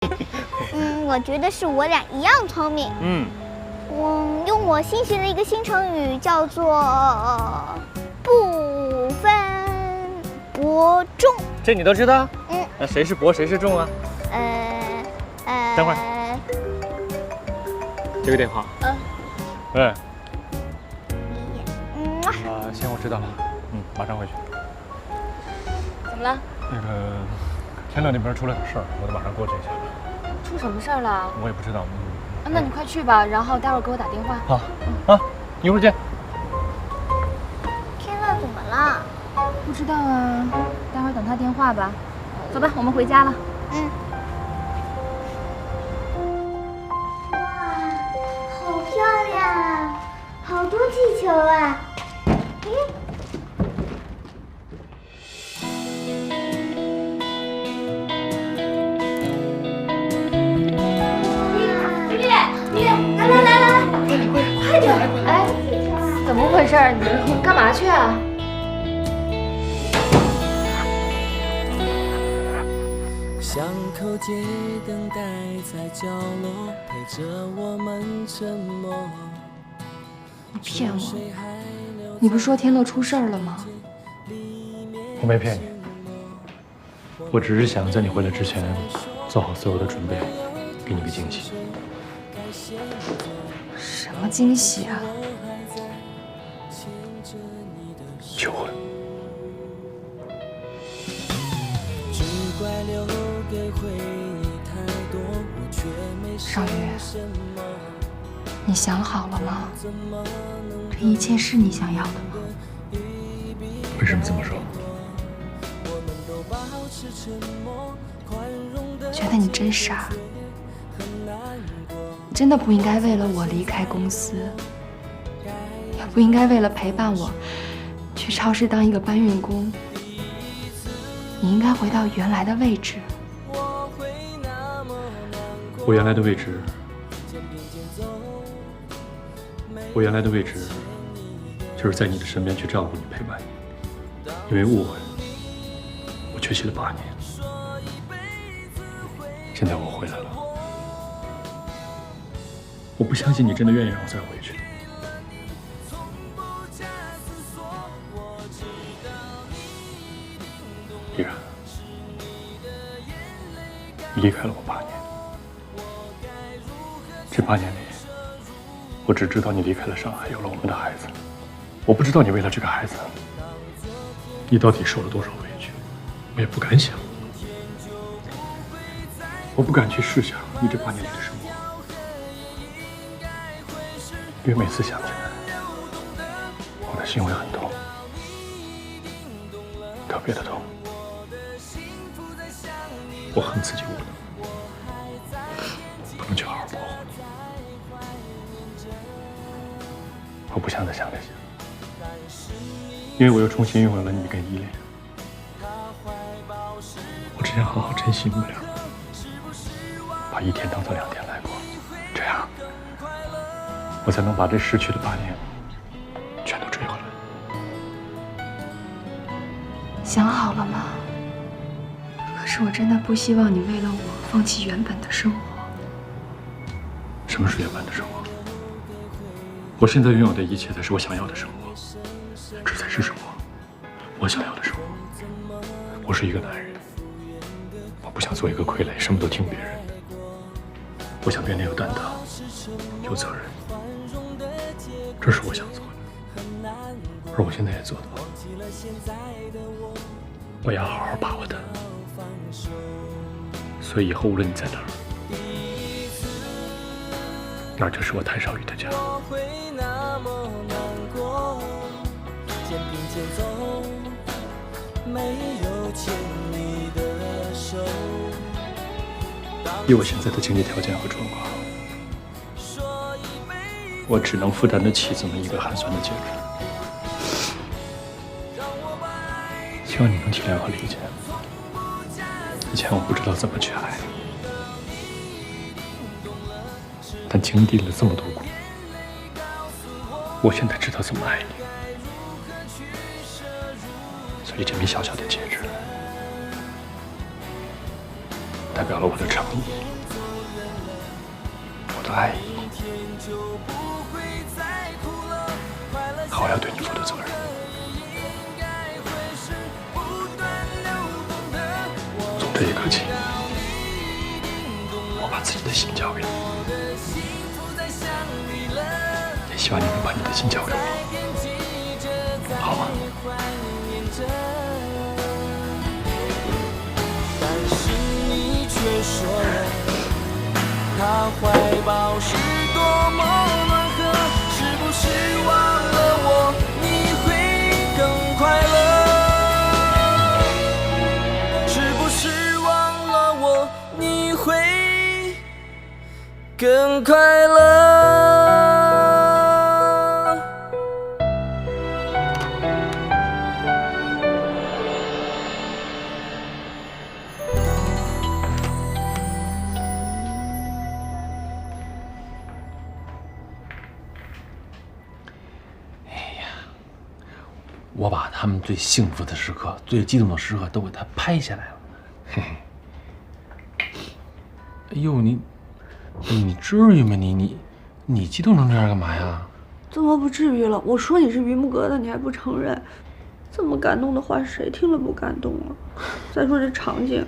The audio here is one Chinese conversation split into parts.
我觉得是我俩一样聪明。用我新学的一个新成语叫做不分伯仲。这你都知道？那谁是伯，谁是仲啊？等会儿，这个电话。喂。行，我知道了。马上回去。怎么了？那个天乐那边出了点事儿，我得马上过去一下。出什么事儿了？我也不知道。那你快去吧，然后待会儿给我打电话。好，一会儿见。天乐怎么了？不知道啊，待会儿等他电话吧。走吧，我们回家了。哇，好漂亮啊！好多气球啊！来，快点！哎，怎么回事？你干嘛去啊？巷口街灯待在角落，陪着我们沉默。你骗我！你不是说天乐出事儿了吗？我没骗你，我只是想在你回来之前做好所有的准备，给你个惊喜。什么惊喜啊？求婚。少宇，你想好了吗？这一切是你想要的吗？为什么这么说？觉得你真傻，你真的不应该为了我离开公司，也不应该为了陪伴我去超市当一个搬运工。你应该回到原来的位置。我原来的位置，就是在你的身边去照顾你、陪伴你。因为误会，我缺席了8年。现在我回来了，我不相信你真的愿意让我再回去。依然，你离开了我8年。这8年里，我只知道你离开了上海，有了我们的孩子。我不知道你为了这个孩子，你到底受了多少委屈，我也不敢想。我不敢去试想你这8年里的生活，因为每次想起来，我的心会很痛，特别的痛。我恨自己无能，不能去好好保护你。我不想再想这些，因为我又重新拥有了你跟依恋。我只想好好珍惜你们俩，把1天当做2天来过，这样我才能把这失去的8年全都追回来。想好了吗？可是我真的不希望你为了我放弃原本的生活。什么是原本的生活？我现在拥有的一切才是我想要的生活，这才是生活，我想要的生活。我是一个男人，我不想做一个傀儡，什么都听别人的。我想变得有担当，有责任，这是我想做的，而我现在也做到了。我要好好把握它，所以以后无论你在哪儿，那儿就是我谭少宇的家。以我现在的经济条件和状况，我只能负担得起这么一个寒酸的戒指。希望你能体谅和理解。以前我不知道怎么去爱，但经历了这么多苦，我现在知道怎么爱你。所以这枚小小的戒指，代表了我的诚意，我的爱意，好要对你负的责任。从这一刻起，我把自己的心交给你，也希望你能把你的心交给我，好吗？却说了，他怀抱是多么暖和，是不是忘了我，你会更快乐？是不是忘了我，你会更快乐？我把他们最幸福的时刻、最激动的时刻都给他拍下来了。嘿嘿。哎呦，你至于吗？你激动成这样干嘛呀？怎么不至于了？我说你是榆木疙瘩，你还不承认？这么感动的话，谁听了不感动啊？再说这场景，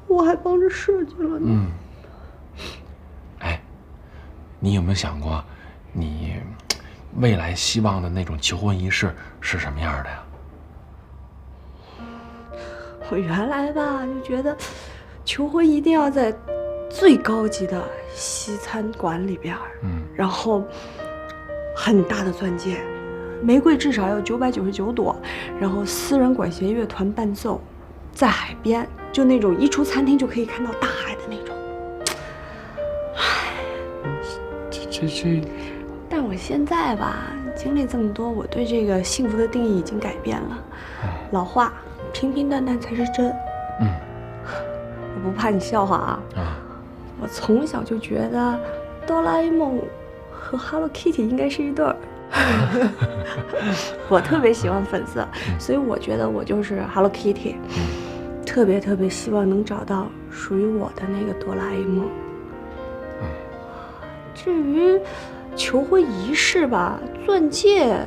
我还帮着设计了呢。哎，你有没有想过，你未来希望的那种求婚仪式是什么样的呀？我原来吧就觉得，求婚一定要在最高级的西餐馆里边，然后很大的钻戒，玫瑰至少要999朵，然后私人管弦乐团伴奏，在海边，就那种一出餐厅就可以看到大海的那种。这。但我现在吧，经历这么多，我对这个幸福的定义已经改变了。老话，平平淡淡才是真。我不怕你笑话啊。我从小就觉得哆啦 A 梦和 Hello Kitty 应该是一对儿。我特别喜欢粉色，所以我觉得我就是 Hello Kitty。特别希望能找到属于我的那个哆啦 A 梦。至于求婚仪式吧，钻戒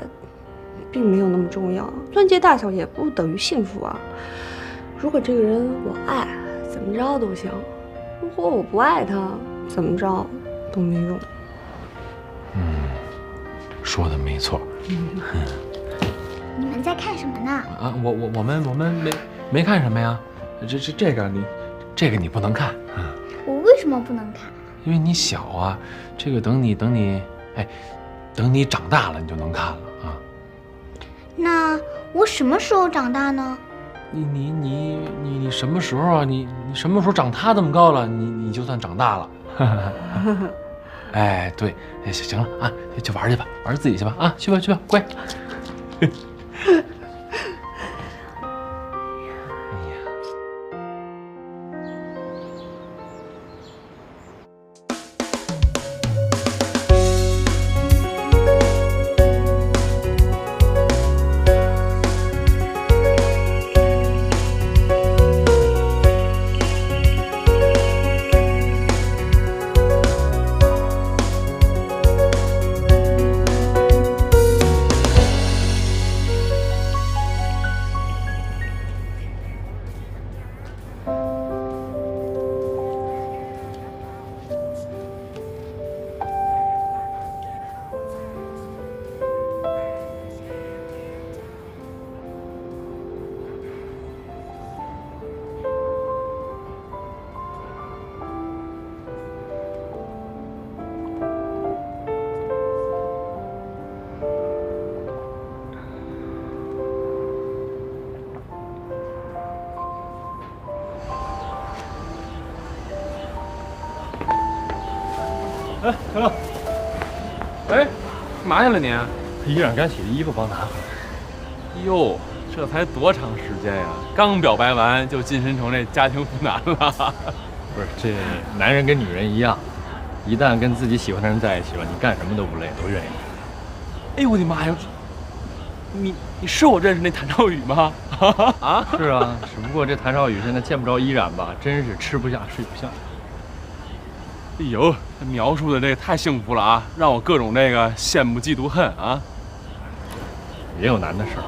并没有那么重要，钻戒大小也不等于幸福啊。如果这个人我爱，怎么着都行；如果我不爱他，怎么着都没用。说的没错。你们在看什么呢？啊，我们没看什么呀？这个你不能看。我为什么不能看？因为你小啊，这个等你，哎，等你长大了，你就能看了啊。那我什么时候长大呢？你什么时候啊？你什么时候长他这么高了？你就算长大了。哎，对，行了啊，去玩去吧，玩自己去吧啊，去吧，乖。哎，小乐，哎，干嘛去了你？依然干洗的衣服帮拿回来。哟，这才多长时间呀？刚表白完就晋升成这家庭妇男了。不是，这男人跟女人一样，一旦跟自己喜欢的人在一起了，你干什么都不累，都愿意。哎呦我的妈呀！你是我认识那谭少宇吗？啊？是啊，只不过这谭少宇现在见不着依然吧，真是吃不下睡不下。哎呦，他描述的这个太幸福了啊，让我各种这个羡慕嫉妒恨啊。也有难的事儿。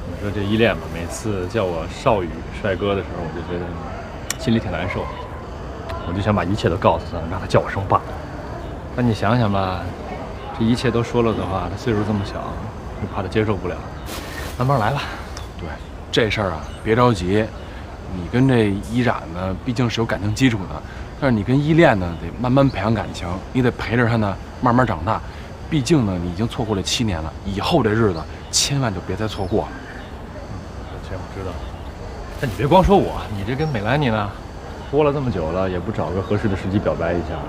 你说这依恋吧，每次叫我少宇帅哥的时候，我就觉得心里挺难受的。我就想把一切都告诉他，让他叫我声爸。但你想想吧，这一切都说了的话，他岁数这么小，我怕他接受不了。慢慢来吧。对，这事儿啊，别着急。你跟这依然呢，毕竟是有感情基础的，但是你跟依恋呢，得慢慢培养感情，你得陪着他呢，慢慢长大。毕竟呢，你已经错过了7年了，以后这日子千万就别再错过了。这我知道。但你别光说我，你这跟美兰妮呢，拖了这么久了，也不找个合适的时机表白一下。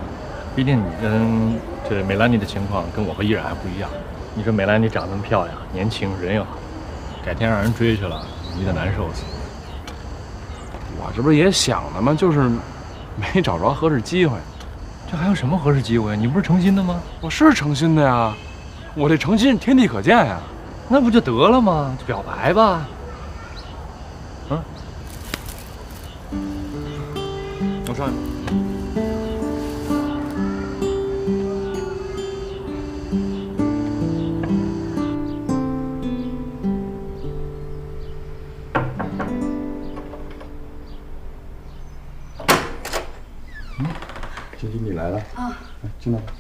毕竟你跟这美兰妮的情况跟我和依然还不一样。你说美兰妮长这么漂亮，年轻人又好，改天让人追去了，你得难受死。我这不是也想呢吗？就是没找着合适机会。这还有什么合适机会？你不是诚心的吗？我是诚心的呀，我这诚心天地可见呀。那不就得了吗？就表白吧。我上去。经理，你来了啊！进来吧。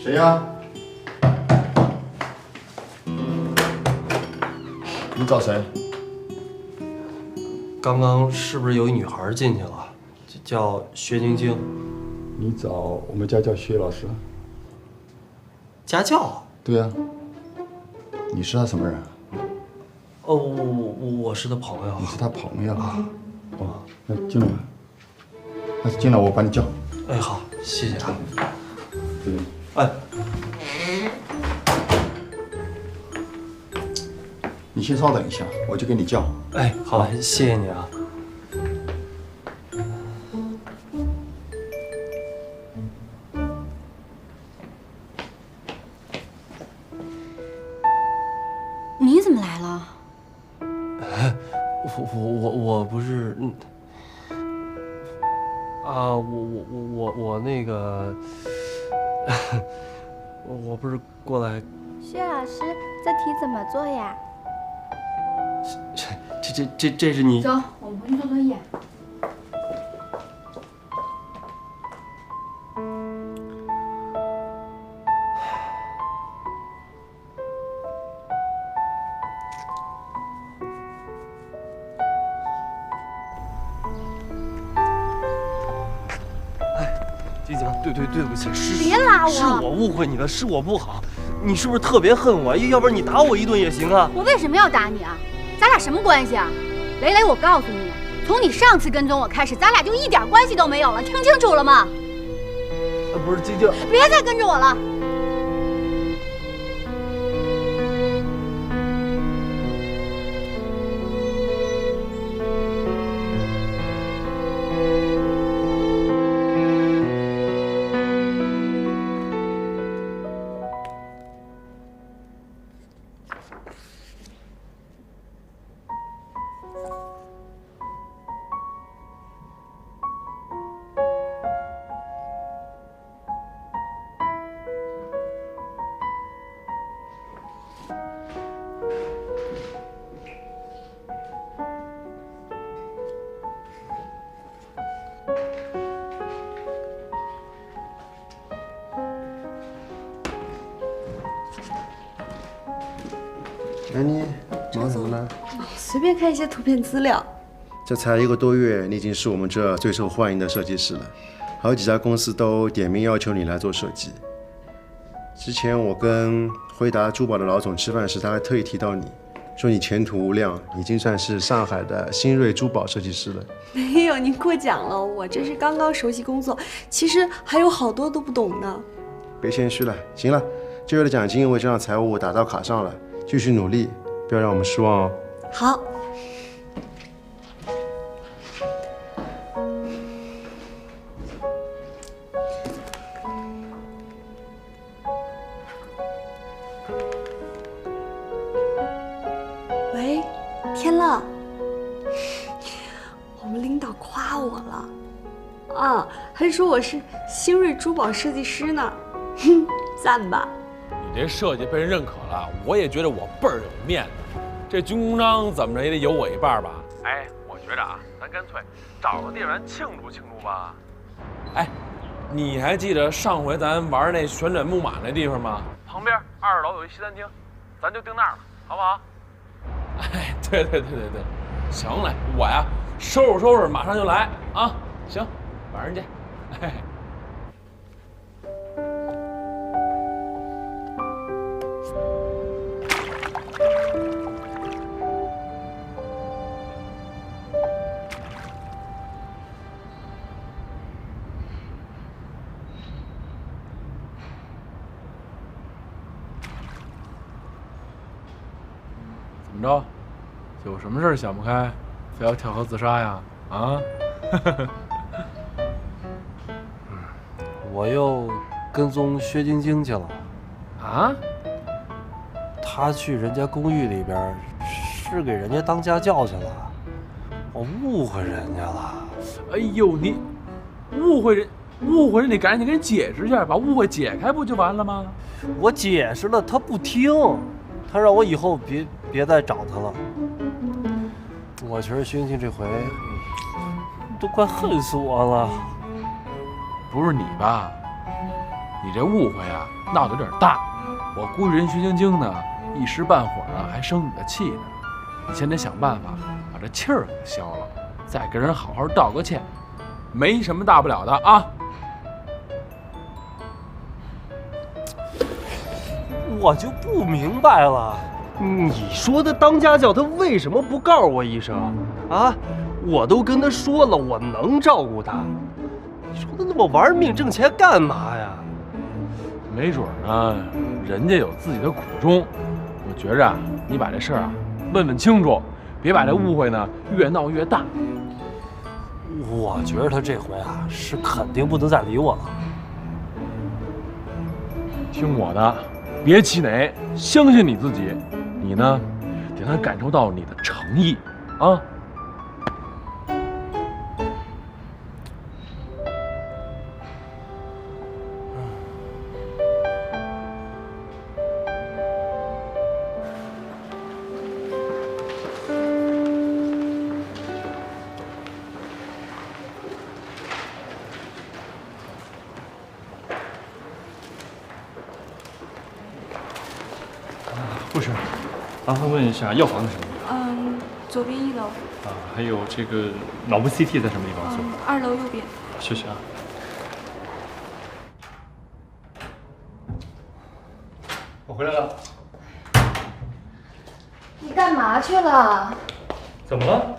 谁呀？你找谁？刚刚是不是有一女孩进去了？叫薛晶晶。你找我们家叫薛老师。家教？对呀。你是他什么人？哦，我是他朋友。你是他朋友啊？哦，那进来吧。那进来，我把你叫。哎，好，谢谢啊。对。哎，你先稍等一下，我就给你叫。哎，好，谢谢你啊。你怎么来了？我不是，我那个。我不是过来。薛老师，这题怎么做呀？这是你。走，我们回去做作业。晶晶，对不起，别拉我，是我误会你了，是我不好。你是不是特别恨我？要不然你打我一顿也行啊。我为什么要打你啊？咱俩什么关系啊？蕾蕾，我告诉你，从你上次跟踪我开始，咱俩就一点关系都没有了，听清楚了吗？不是晶晶，别再跟着我了。安妮，忙什么呢？随便看一些图片资料。这才1个多月，你已经是我们这最受欢迎的设计师了，好几家公司都点名要求你来做设计。之前我跟辉达珠宝的老总吃饭时，他还特意提到你，说你前途无量，已经算是上海的新锐珠宝设计师了。没有，您过奖了，我这是刚刚熟悉工作，其实还有好多都不懂呢。别谦虚了，行了，这月的奖金我已经让财务打到卡上了，继续努力，不要让我们失望哦。好。喂，天乐，我们领导夸我了，啊，还说我是新锐珠宝设计师呢，哼，赞吧？你这设计被人认可了，我也觉得我倍儿有面子。这军功章怎么着也得有我一半吧？哎，我觉着啊，咱干脆找个地方庆祝庆祝吧。哎，你还记得上回咱玩那旋转木马那地方吗？旁边2楼有一西餐厅，咱就定那儿了，好不好？哎，对，行嘞，我呀收拾，马上就来啊！行，晚上见。哎。怎么着？有什么事想不开，非要跳河自杀呀？啊？我又跟踪薛晶晶去了。啊？他去人家公寓里边，是给人家当家教去了。我误会人家了。哎呦，你误会人，你赶紧跟人解释一下，把误会解开不就完了吗？我解释了，他不听，他让我以后别再找他了。我觉得星星这回都快恨死我了。不是你吧？你这误会啊，闹得有点大。我估计人薛晶晶呢，一时半会儿啊还生你的气呢。你先得想办法把这气儿给消了，再跟人好好道个歉，没什么大不了的啊。我就不明白了，你说他当家教，他为什么不告诉我一声啊？我都跟他说了，我能照顾他。你说他那么玩命挣钱干嘛呀？没准呢，人家有自己的苦衷。我觉着啊，你把这事儿啊问清楚，别把这误会呢越闹越大。我觉得他这回啊是肯定不能再理我了。听我的，别气馁，相信你自己。你呢，得让他感受到你的诚意啊。护士，麻烦问一下药房在什么地方？左边1楼。啊，还有这个脑部 CT 在什么地方做？2楼右边。谢谢啊。我回来了。你干嘛去了？怎么了？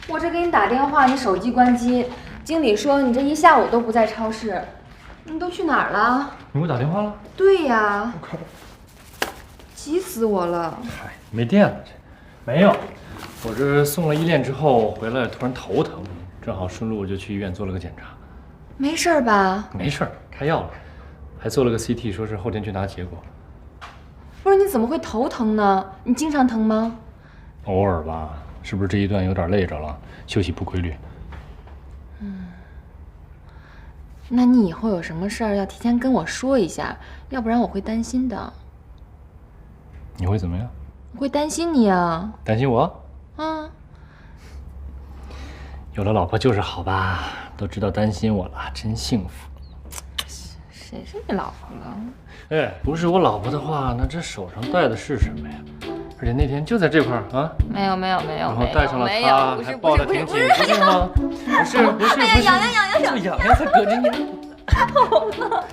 我这给你打电话，你手机关机。经理说你这一下午都不在超市，你都去哪儿了？你给我打电话了？对呀。急死我了！嗨，没电了这。没有，我这送了依恋之后回来，突然头疼，正好顺路就去医院做了个检查。没事吧？没事，开药了，还做了个 CT， 说是后天去拿结果。不是你怎么会头疼呢？你经常疼吗？偶尔吧，是不是这一段有点累着了，休息不规律？那你以后有什么事儿要提前跟我说一下，要不然我会担心的。你会怎么样？我会担心你啊！担心我？啊！有了老婆就是好吧，都知道担心我了，真幸福。谁是你老婆了？哎，不是我老婆的话，那这手上戴的是什么呀？而且那天就在这块儿啊。没有，然后戴上了它，还抱得挺紧，不是吗？不是。哎呀，痒痒才搁着你。好了。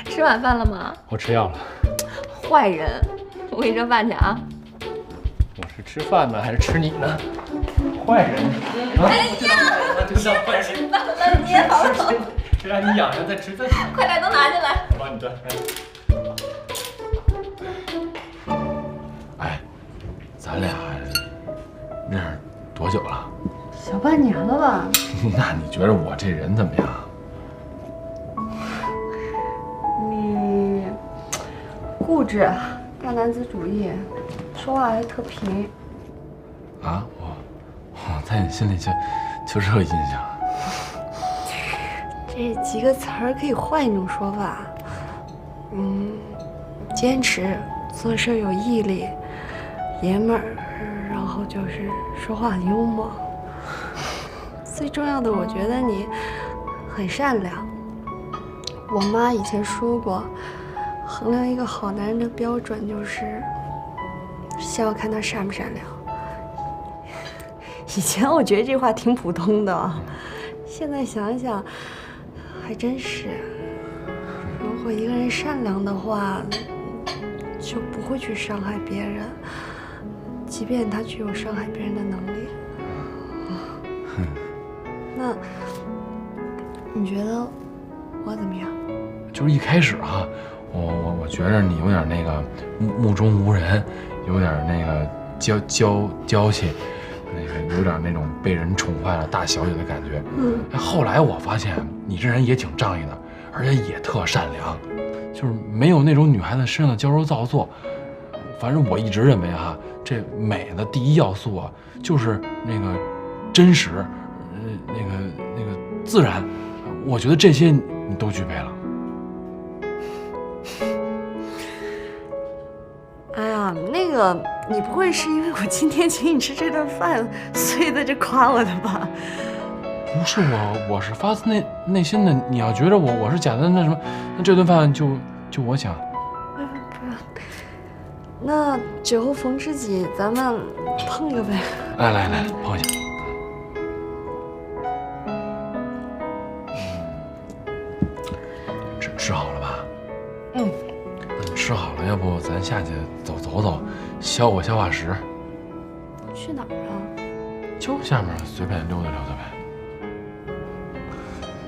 吃晚饭了吗？我吃药了。坏人！我我给你热饭去啊。我是吃饭呢，还是吃你呢？坏人！哎呀，真的坏人！你好丑！谁让你痒痒再吃再吃？快点，都拿进来。我帮你端。哎，咱俩认识多久了？小半年了吧？那你觉得我这人怎么样？你固执，大男子主义，说话还特平。啊，我在你心里就这个印象。这几个词儿可以换一种说法，坚持，做事有毅力，爷们儿，然后就是说话很幽默。最重要的，我觉得你很善良。我妈以前说过，衡量一个好男人的标准就是先要看他善不善良。以前我觉得这话挺普通的，现在想想还真是。如果一个人善良的话，就不会去伤害别人，即便他具有伤害别人的能力。那你觉得我怎么样？就是一开始啊，我觉着你有点那个目中无人，有点那个娇气，那个有点那种被人宠坏了大小姐的感觉。后来我发现你这人也挺仗义的，而且也特善良，就是没有那种女孩子身上的娇柔造作。反正我一直认为啊，这美的第一要素啊，就是那个真实，那个自然。我觉得这些你都具备了。哎呀，那个，你不会是因为我今天请你吃这顿饭，所以在这夸我的吧？不是我是发自内心的。你要觉得我是假的，那什么，那这顿饭就我请。不要，那酒后逢知己，咱们碰一个呗。来，碰一下。吃好了吧？吃好了，要不咱下去走走，消化消化食。去哪儿啊？就下面随便溜达溜达呗。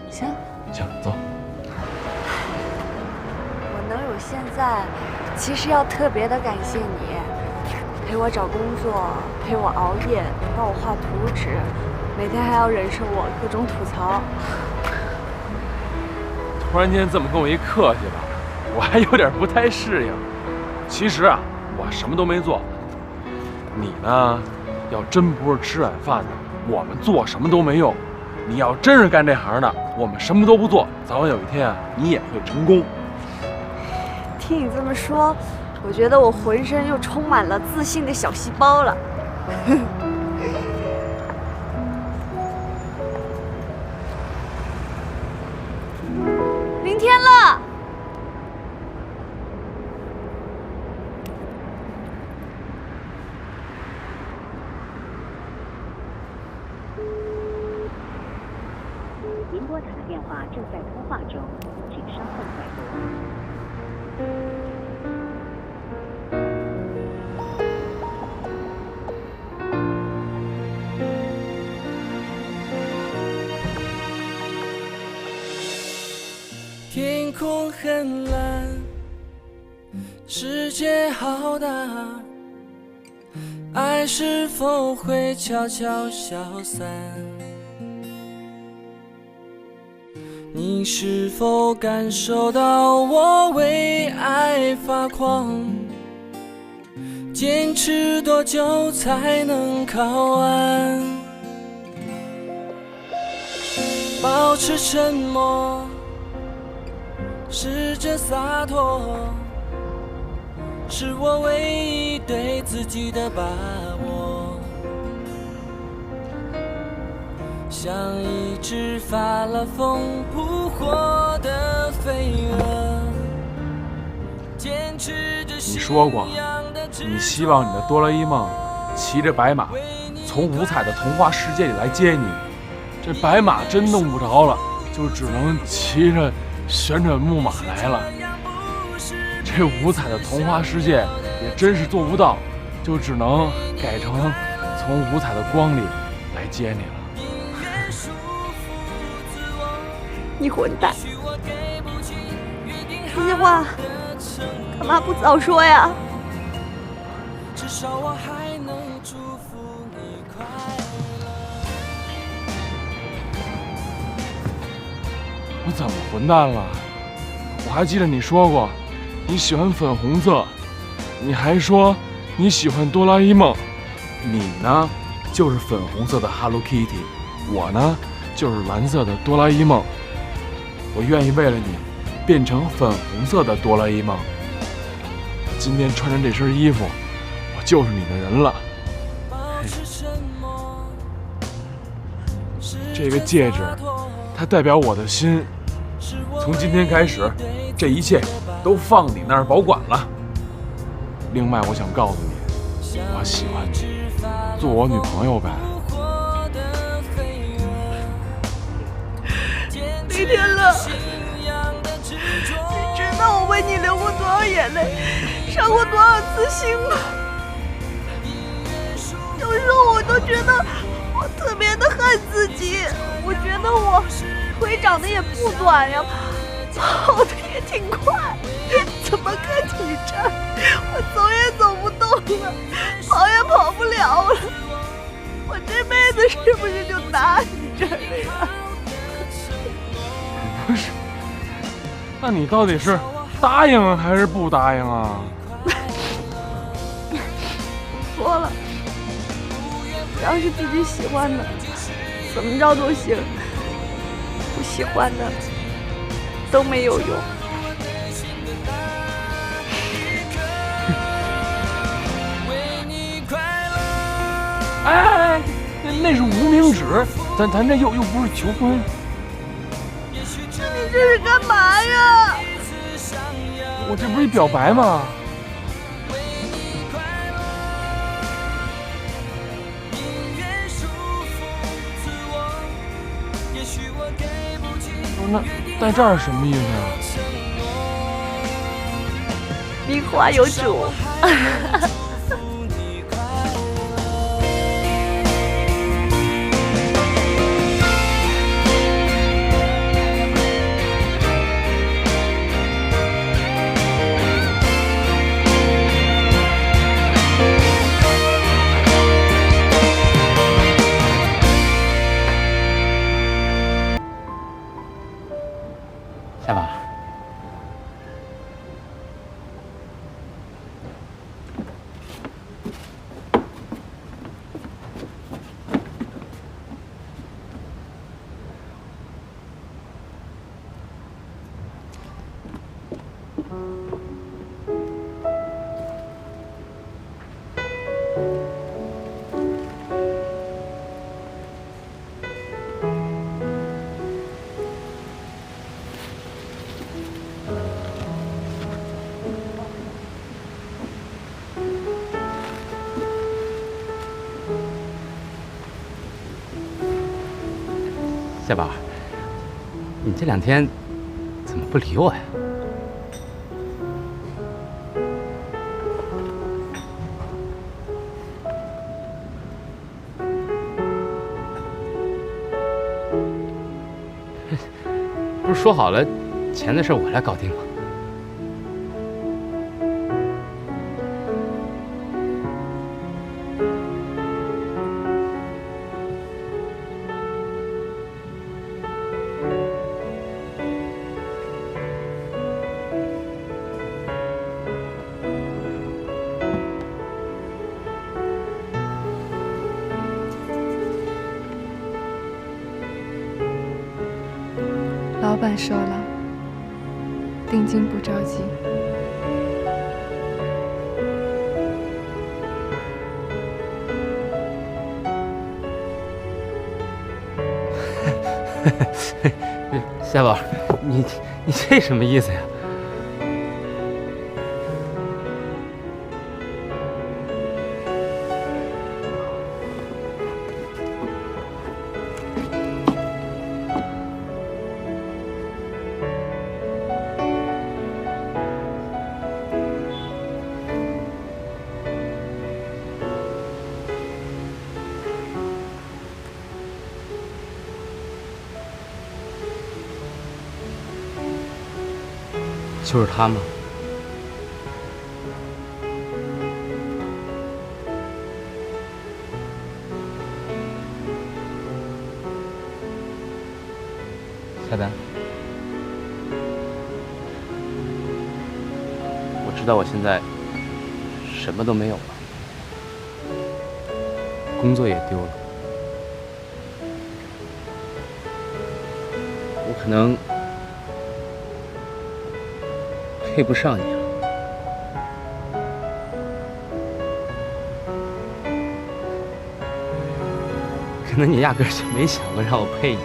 行，走。我能有现在，其实要特别的感谢你，陪我找工作，陪我熬夜，帮我画图纸，每天还要忍受我各种吐槽。突然间这么跟我一客气吧，我还有点不太适应。其实啊，我什么都没做。你呢，要真不是吃软饭的，我们做什么都没用。你要真是干这行的，我们什么都不做，早晚有一天啊，你也会成功。听你这么说，我觉得我浑身又充满了自信的小细胞了。明天了。您拨打的电话正在通话中，请稍后再拨。天空很蓝，世界好大，爱是否会悄悄消散？你是否感受到我为爱发狂？坚持多久才能靠岸？保持沉默，试着洒脱，是我唯一对自己的把握。像一只发了疯扑火的飞蛾，坚持着。你说过，你希望你的哆啦 A 梦骑着白马，从五彩的童话世界里来接你。这白马真弄不着了，就只能骑着旋转木马来了。这五彩的童话世界，也真是做不到，就只能改成从五彩的光里来接你了。你混蛋！这些话干嘛不早说呀？至少我还能祝福你快乐。我怎么混蛋了？我还记得你说过你喜欢粉红色，你还说你喜欢哆啦 A 梦。你呢，就是粉红色的 Hello Kitty， 我呢，就是蓝色的哆啦 A 梦。我愿意为了你变成粉红色的哆啦 A 梦。今天穿着这身衣服，我就是你的人了。这个戒指，它代表我的心。从今天开始，这一切都放你那儿保管了。另外，我想告诉你，我喜欢你，做我女朋友呗。李天乐，你知道我为你流过多少眼泪，伤过多少次心吗？有时候我都觉得我特别的恨自己，我觉得我腿长得也不短呀，跑得也挺快，怎么看你这儿，我走也走不动了，跑也跑不了了，我这辈子是不是就打你这儿了呀？不是，那你到底是答应还是不答应啊？说了，只要是自己喜欢的，怎么着都行；不喜欢的都没有用。哎，那是无名指，咱这又不是求婚。你这是干嘛呀？我这不是一表白吗？那在这儿什么意思啊？名花有主。夏娃，夏宝，你这2天怎么不理我呀？不是说好了，钱的事我来搞定吗？老板说了，定金不着急。夏宝，你这什么意思呀？就是他吗？夏丹，我知道我现在什么都没有了，工作也丢了，我可能配不上你了。可能你压根儿就没想过让我配你。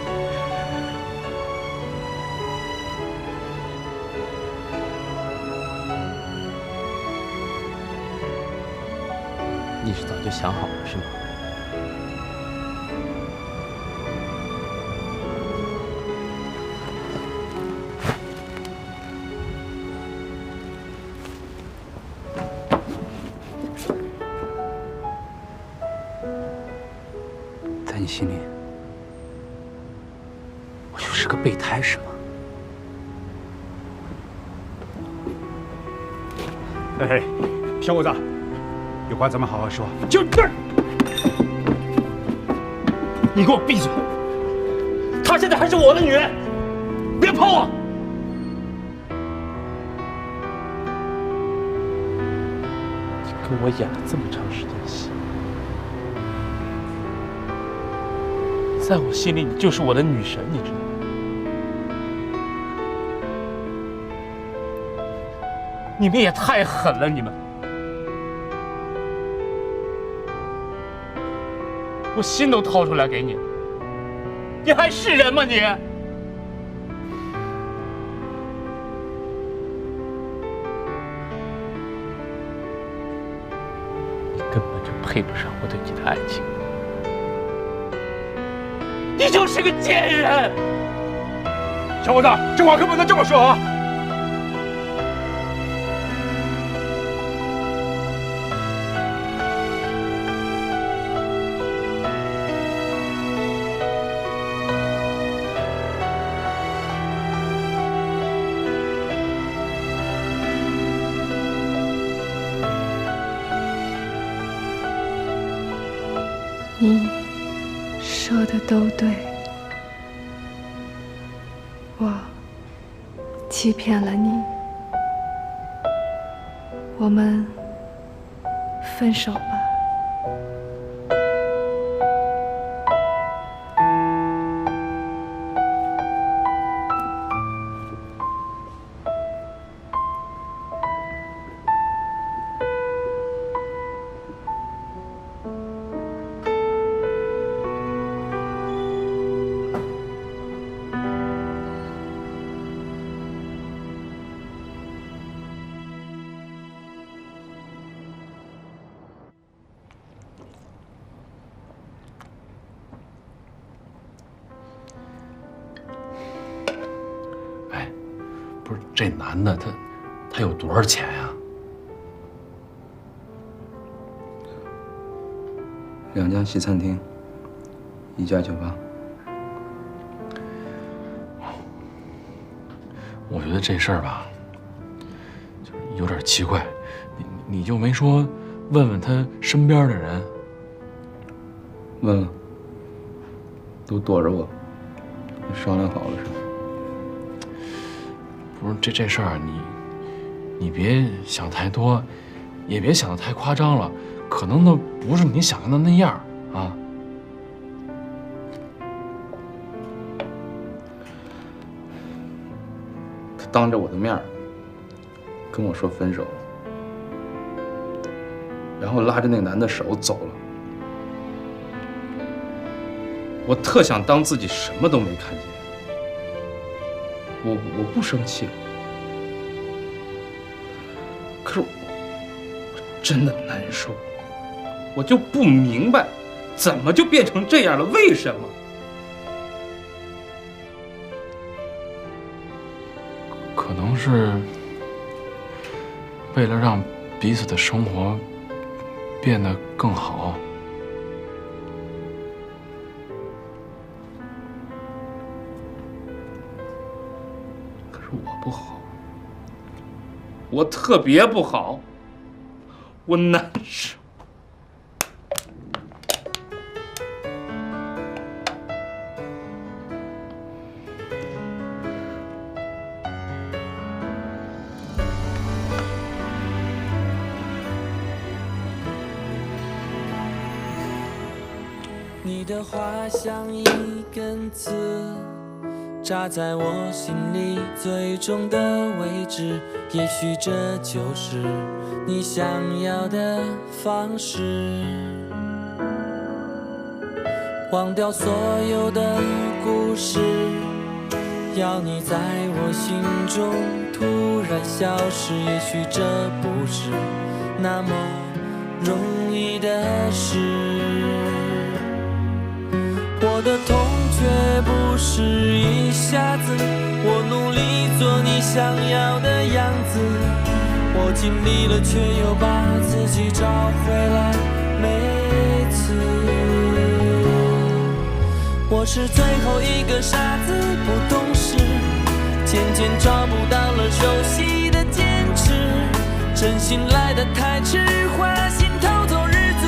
你是早就想好了是吗？在你心里，我就是个备胎是吗？嘿，小伙子，有话咱们好好说。就这儿，你给我闭嘴！她现在还是我的女人，别碰我！你跟我演了这么长时间戏，在我心里你就是我的女神，你知道吗？你们也太狠了，你们！我心都掏出来给你了，你还是人吗你？你根本就配不上我对你的爱情，你就是个贱人！小伙子，这话可不能这么说啊！你说的都对，我欺骗了你，我们分手吧。不是这男的他有多少钱呀？2家西餐厅，1家酒吧。我觉得这事儿吧，就是有点奇怪。你就没说问问他身边的人？问了，都躲着我。商量好了是吧？不是这事儿，你别想太多，也别想得太夸张了，可能那不是你想象的那样啊。他当着我的面跟我说分手，然后拉着那男的手走了。我特想当自己什么都没看见。我不生气，可是我真的难受，我就不明白，怎么就变成这样了？为什么？可能是为了让彼此的生活变得更好。可是我不好，我特别不好，我难受。你的话像一根刺，扎在我心里最重的位置。也许这就是你想要的方式，忘掉所有的故事，要你在我心中突然消失。也许这不是那么容易的事。我的痛却不是一下子，我努力做你想要的样子，我尽力了却又把自己找回来。每次我是最后一个傻子，不懂事，渐渐找不到了熟悉的坚持，真心来得太迟，花心偷走日子，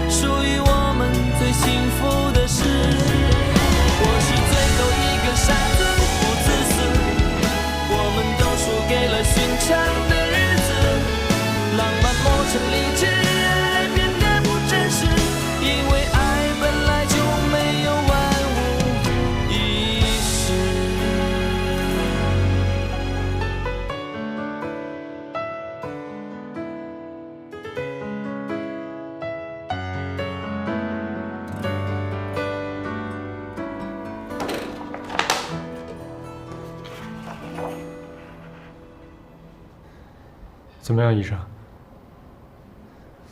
属于我们最幸福的事。我是最后一个傻子，不自私，我们都输给了寻常的日子，浪漫磨成理智，爱变得不真实，因为爱本来就没有万无一失。怎么样，医生？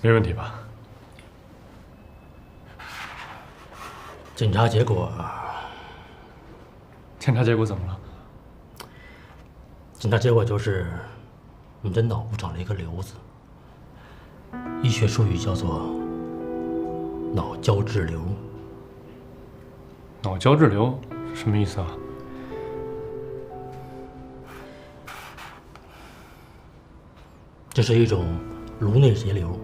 没问题吧？检查结果检查结果怎么了？检查结果就是你的脑部长了一个瘤子，医学术语叫做脑胶质瘤。脑胶质瘤什么意思啊？这是一种颅内结瘤，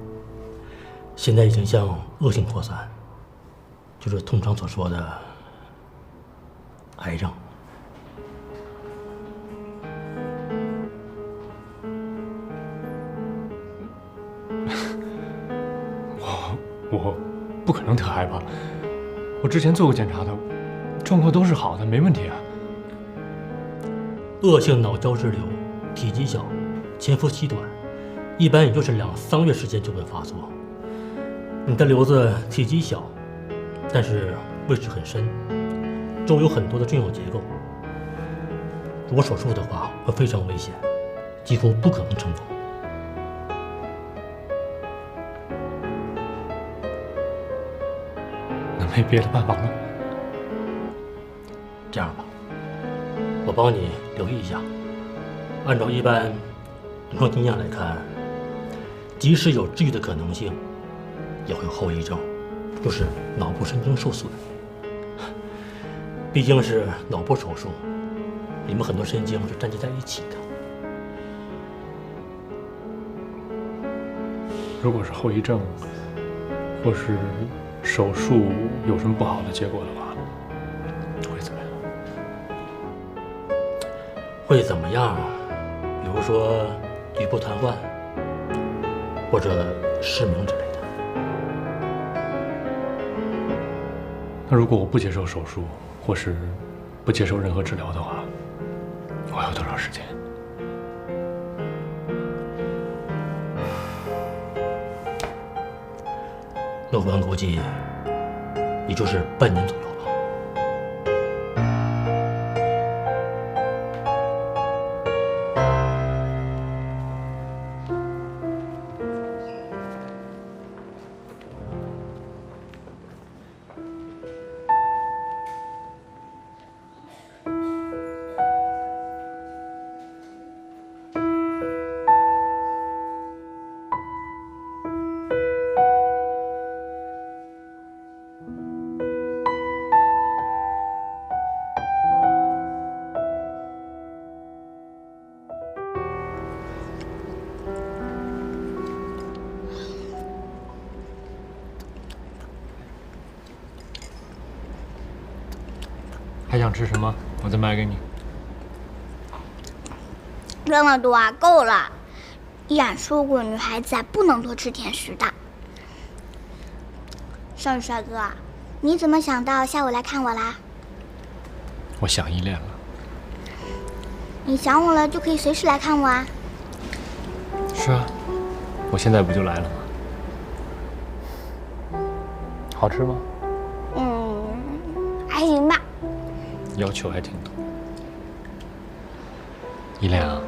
现在已经向恶性扩散，就是通常所说的癌症。我不可能得癌吧？我之前做过检查的，状况都是好的，没问题啊。恶性脑胶质瘤，体积小，潜伏期短，一般也就是2、3个月时间就会发作。你的瘤子体积小，但是位置很深，周有很多的重要结构。如果手术的话，会非常危险，几乎不可能成功。那没别的办法了？这样吧，我帮你留意一下。按照一般临床经验来看，即使有治愈的可能性，也会有后遗症，就是脑部神经受损。毕竟是脑部手术，里面很多神经是粘结在一起的。如果是后遗症，或是手术有什么不好的结果的话，会怎么样？会怎么样？比如说局部瘫痪，或者失明之类的。那如果我不接受手术，或是不接受任何治疗的话，我还有多少时间？乐观估计，也就是半年左右。想吃什么，我再买给你。这么多啊，够了。依然说过，女孩子啊不能多吃甜食的。少宇帅哥啊，你怎么想到下午来看我啦？我想依恋了。你想我了就可以随时来看我啊。是啊，我现在不就来了吗？好吃吗？还行吧。要求还挺多。依恋啊，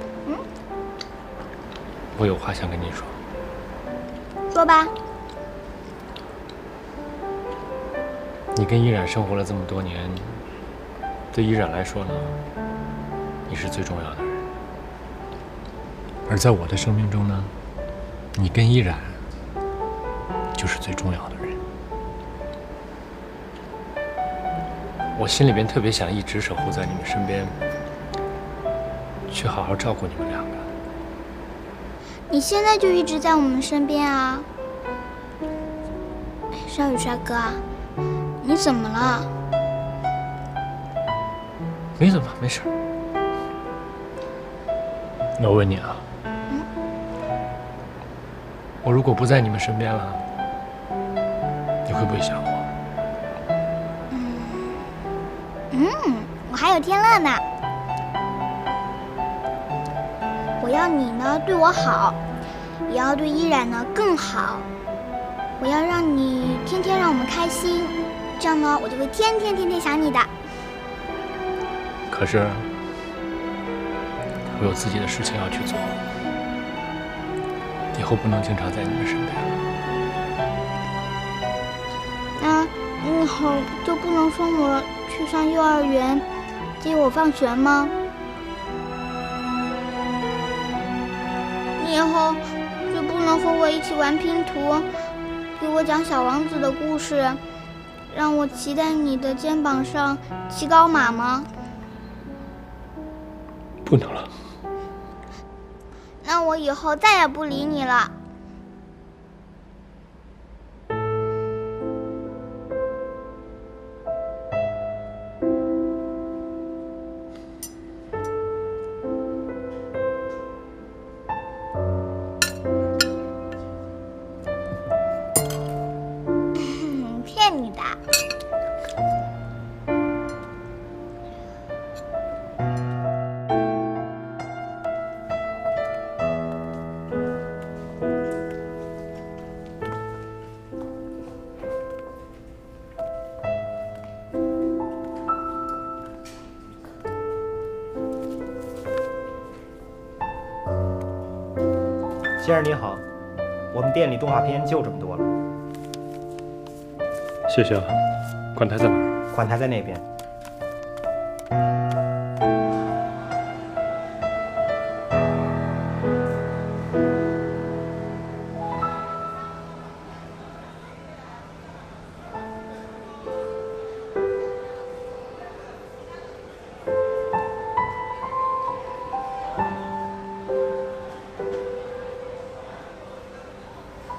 我有话想跟你说。说吧。你跟依然生活了这么多年，对依然来说呢，你是最重要的人。而在我的生命中呢，你跟依然就是最重要的人。我心里边特别想一直守护在你们身边，去好好照顾你们两个。你现在就一直在我们身边啊。少宇帅哥，你怎么了？没怎么，没事。那我问你啊，我如果不在你们身边了，你会不会想我？我还有天乐呢。我要你呢对我好，也要对依然呢更好。我要让你天天让我们开心，这样呢我就会天天想你的。可是我有自己的事情要去做，以后不能经常在你们身边了。那以后就不能送我去上幼儿园，接我放学吗？你以后就不能和我一起玩拼图，给我讲小王子的故事，让我骑在你的肩膀上骑高马吗？不能了。那我以后再也不理你了。骗你的。先生您好，我们店里动画片就这么多了。谢谢啊，款台在哪儿？款台在那边。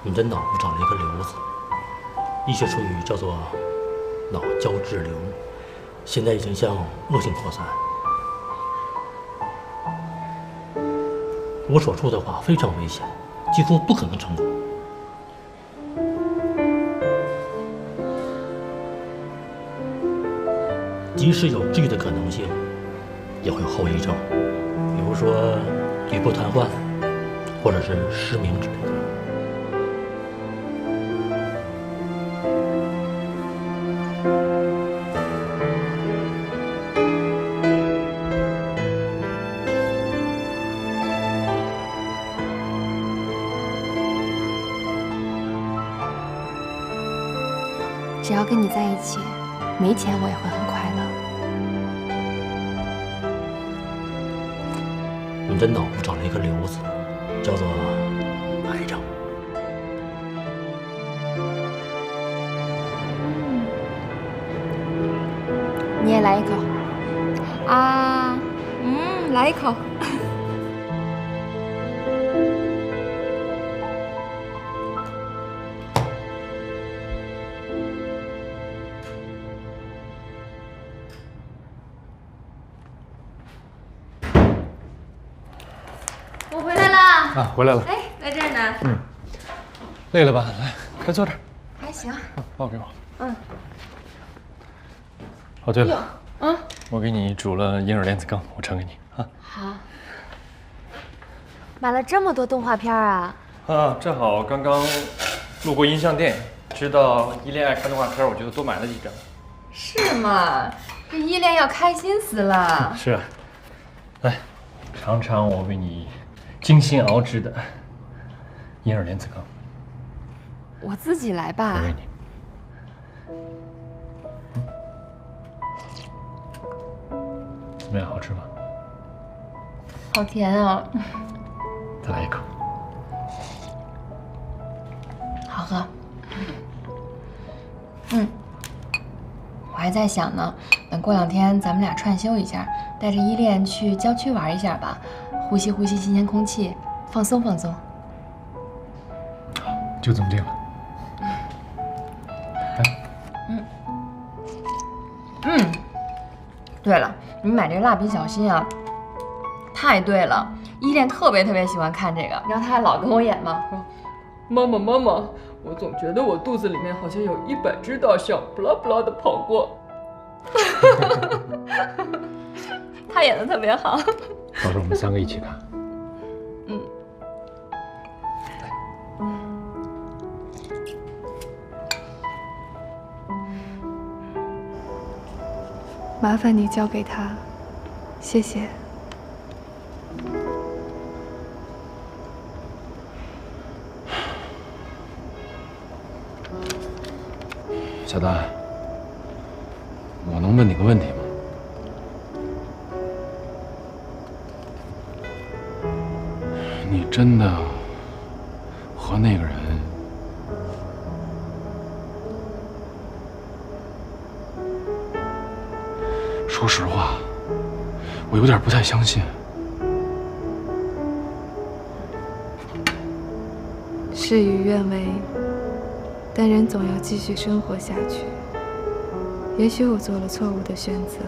你的脑部长了一个瘤子，医学术语叫做脑胶质瘤，现在已经向恶性扩散。如果手术的话，非常危险，几乎不可能成功。即使有治愈的可能性，也会有后遗症，比如说局部瘫痪，或者是失明之类的。只要跟你在一起，没钱我也会很快乐。你的脑部长了一个瘤子，叫做癌症。你也来一口啊，来一口。我回来了。啊，回来了。哎，在这儿呢。嗯，累了吧？来，快坐这儿。还行。抱给我。嗯。哦，对了，我给你煮了银耳莲子羹，我盛给你啊。好。买了这么多动画片啊？啊，正好刚刚路过音像店，知道依恋爱看动画片，我觉得多买了几张。是吗？这依恋要开心死了。是啊，来尝尝我为你精心熬制的银耳莲子羹。我自己来吧。我为你。怎么样，好吃吗？好甜啊！再来一口。好喝。嗯。我还在想呢，等过2天咱们俩串休一下，带着依恋去郊区玩一下吧，呼吸呼吸新鲜空气，放松放松。就这么定了。对了，你买这个蜡笔小新啊，太对了，依恋特别喜欢看这个，然后他还老跟我演嘛，说妈妈妈妈，我总觉得我肚子里面好像有100只大象，不啦不啦的跑过。他演的特别好。到时候我们3个一起看。麻烦你交给他，谢谢。小丹，我能问你个问题吗？你真的和那个人说实话，我有点不太相信。事与愿违，但人总要继续生活下去。也许我做了错误的选择，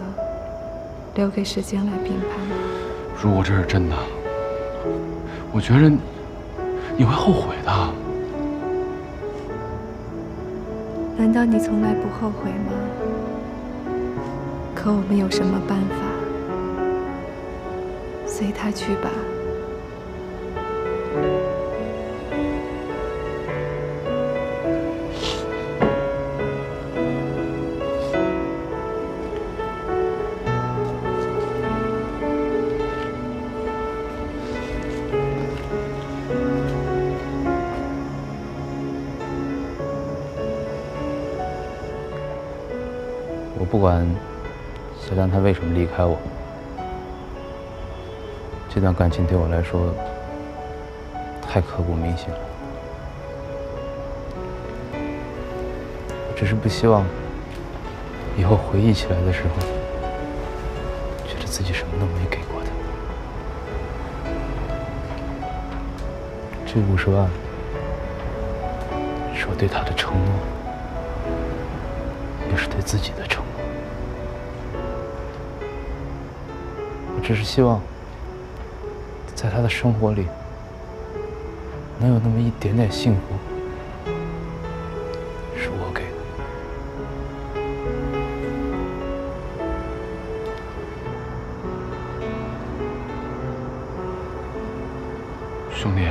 留给时间来评判吧。如果这是真的，我觉着你会后悔的。难道你从来不后悔吗？可我们有什么办法？随他去吧。我不管小丹他为什么离开我，这段感情对我来说太刻骨铭心了。我只是不希望以后回忆起来的时候，觉得自己什么都没给过他。这50万是我对他的承诺，也是对自己的承诺。我只是希望，在他的生活里，能有那么一点点幸福，是我给的。兄弟。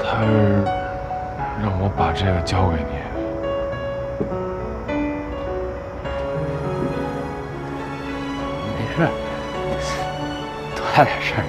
他让我把这个交给你，没事，多大点事儿。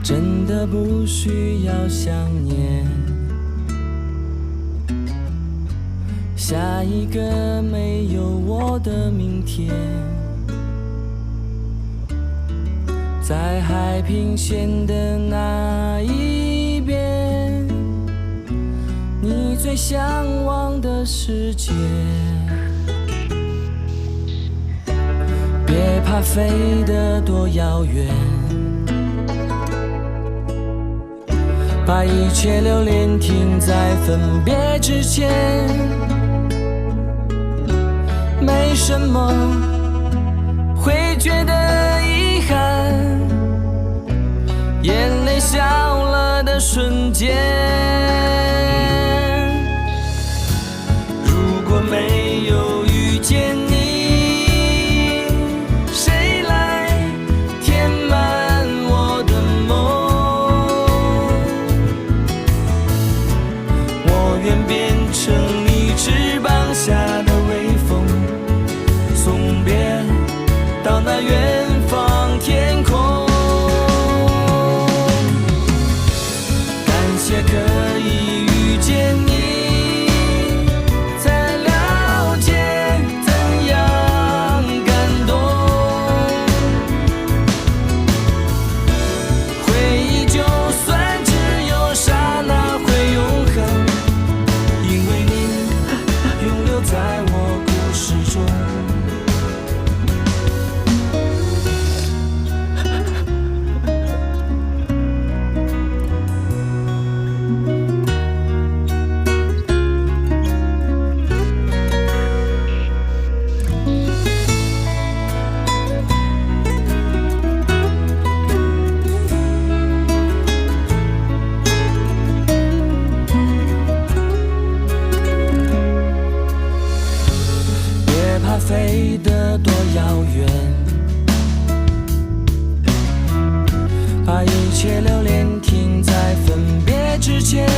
真的不需要想念。下一个没有我的明天，在海平线的那一边，你最向往的世界。别怕飞得多遥远，把一切留恋停在分别之前。没什么会觉得遗憾，眼泪笑了的瞬间。如果没有遇见你，谁来填满我的梦？我愿变成你翅膀下的微风，送别到那远方天空。感谢可以遇见你，才了解怎样感动。回忆就算只有刹那会永恒，因为你永留在我故事中。飞得多遥远，把一切留恋停在分别之前。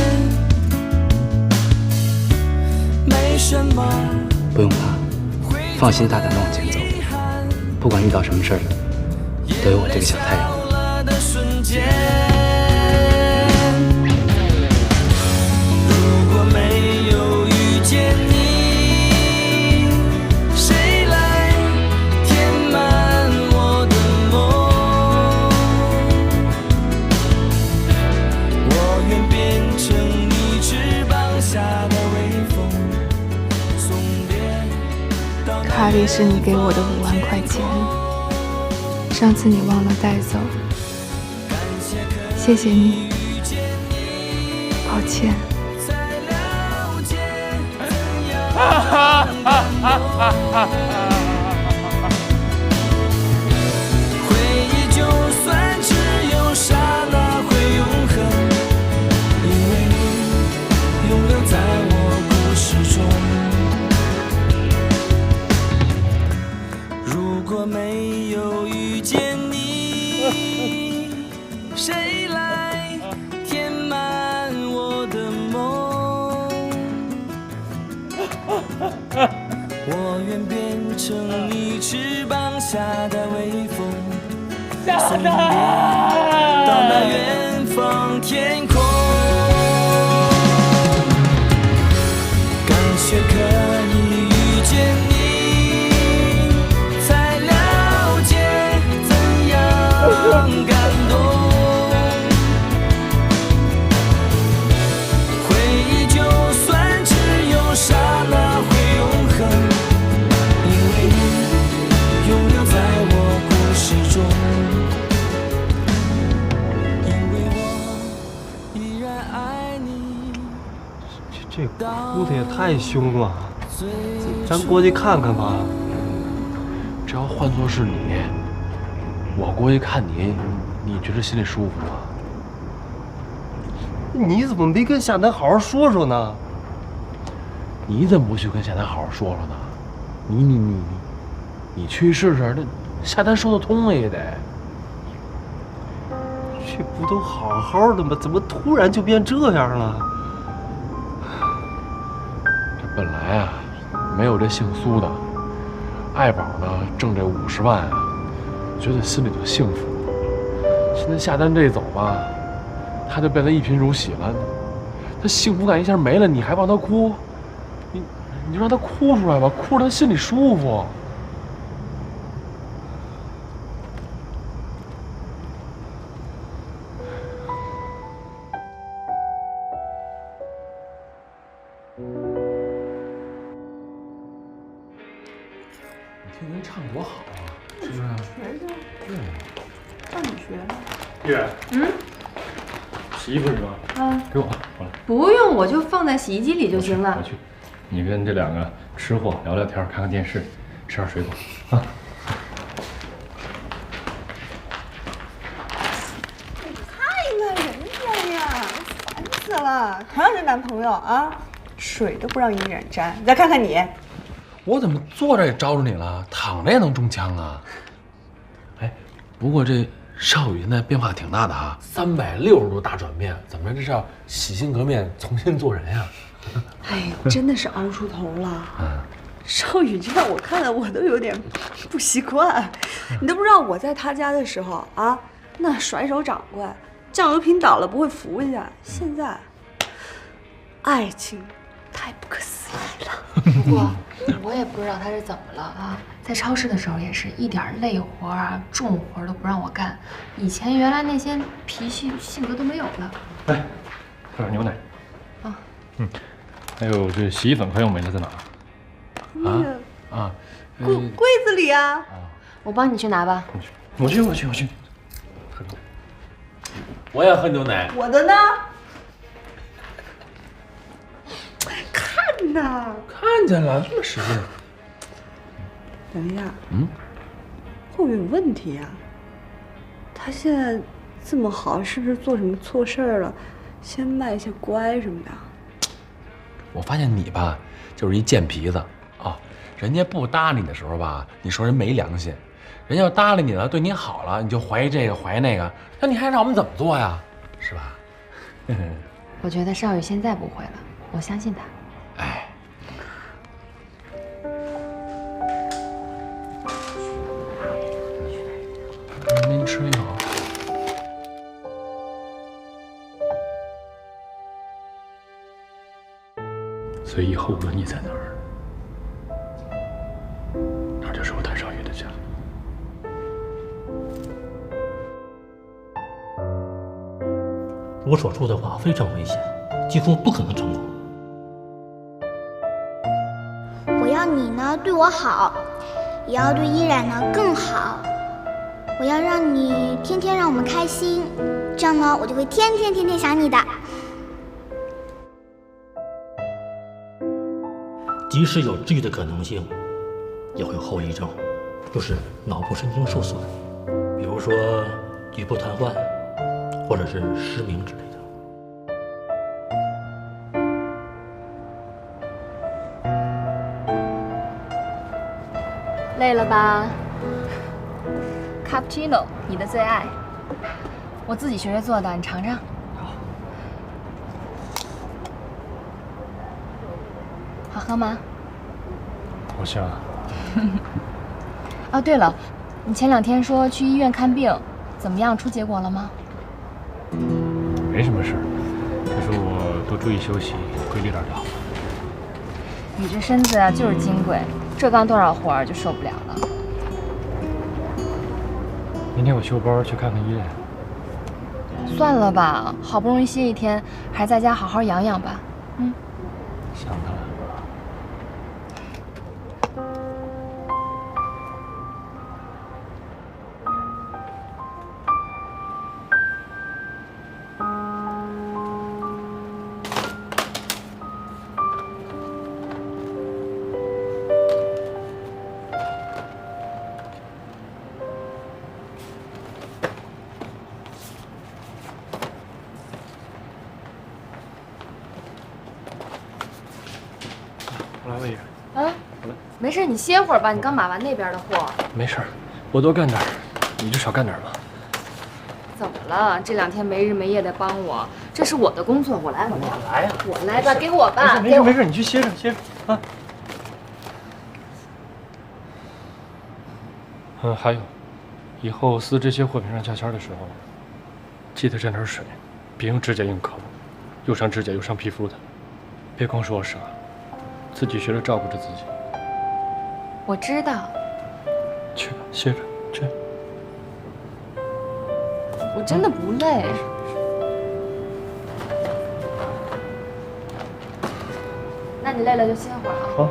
没什么，不用怕，放心大胆地往前走，不管遇到什么事儿，都有我这个小太阳。如果没有遇见你，卡里是你给我的5万块钱，上次你忘了带走，谢谢你，抱歉。回忆就算只有刹那会永恒，因为你永留在我故事中。如果没有遇见你，谁来填满我的梦？我愿变成你翅膀下的微风，送别到那远方天空。感谢可以遇见你，感动，回忆就算只有刹那会永恒，因为你永留在我故事中，因为我依然爱你。这哭的也太凶了，咱过去看看吧。这要换作是你，我过去看你，你觉得心里舒服吗？你怎么没跟夏楠好好说说呢？你怎么不去跟夏楠好好说说呢？你去试试，那夏楠说得通了也得。这不都好好的吗？怎么突然就变这样了？这本来啊，没有这姓苏的，爱宝呢挣这50万啊，觉得心里头幸福。现在下单这走吧，他就变得一贫如洗了，他幸福感一下没了，你还帮他哭，你就让他哭出来吧，哭着他心里舒服。听人唱多好啊，是不是？学学。对。让你学。月。洗衣服是吧？啊。给我，我来。不用，我就放在洗衣机里就行了。我去，你跟这两个吃货聊聊天，看看电视，吃点水果啊。太慢人家呀，烦死了！同样是男朋友啊，水都不让一人沾。再看看你，我怎么坐着也招着你了，躺着也能中枪啊？哎，不过这少宇现在变化挺大的哈，360度大转变，怎么着？这是要洗心革面，重新做人呀？哎，真的是熬出头了。少宇这样我看了我都有点不习惯。你都不知道我在他家的时候啊，那甩手掌柜，酱油瓶倒了不会扶一下。现在，爱情太不可思议了。不过我也不知道他是怎么了啊，在超市的时候也是一点累活啊、重活都不让我干，以前原来那些脾气性格都没有了。来，喝点牛奶。啊。还有这洗衣粉快用没了，在哪儿？柜子里啊。我帮你去拿吧。我去。我也喝牛奶。我的呢？看呐，看见了，这么使劲。等一下，会不会有问题啊？他现在这么好，是不是做什么错事儿了？先卖一些乖什么的。我发现你吧，就是一贱皮子啊！人家不搭理你的时候吧，你说人没良心；人家要搭理你了，对你好了，你就怀疑这个怀疑那个，那你还让我们怎么做呀？是吧？我觉得少宇现在不会了，我相信他。哎，您吃一口。所以以后无论你在哪儿，那儿就是我谭少宇的家。我所说的话非常危险，几乎不可能成功。我要你呢对我好，也要对依然呢更好。我要让你天天让我们开心，这样呢我就会天天想你的。即使有治愈的可能性，也会有后遗症，就是脑部神经受损，比如说局部瘫痪，或者是失明之类的。累了吧？卡布奇诺，你的最爱，我自己学着做的，你尝尝。好喝吗？好香啊！哦，对了，你前2天说去医院看病，怎么样？出结果了吗？没什么事，他说我多注意休息，规律点就好。你这身子啊，就是金贵，这刚多少活儿就受不了了。明天我休班去看看依恋。算了吧，好不容易歇1天，还是在家好好养养吧。想他了。我来，魏爷。没事，你歇会儿吧，你刚码完那边的货。没事，我多干点，你就少干点吧。怎么了？这2天没日没夜的帮我，这是我的工作，我来。我来吧，给我吧。没事，你去歇着啊。还有，以后撕这些货品上价签的时候，记得沾点水，别用指甲硬抠，又伤指甲又伤皮肤的。别光说我傻，自己学着照顾着自己。我知道。去吧，歇着去。我真的不累。那你累了就歇会儿啊。好。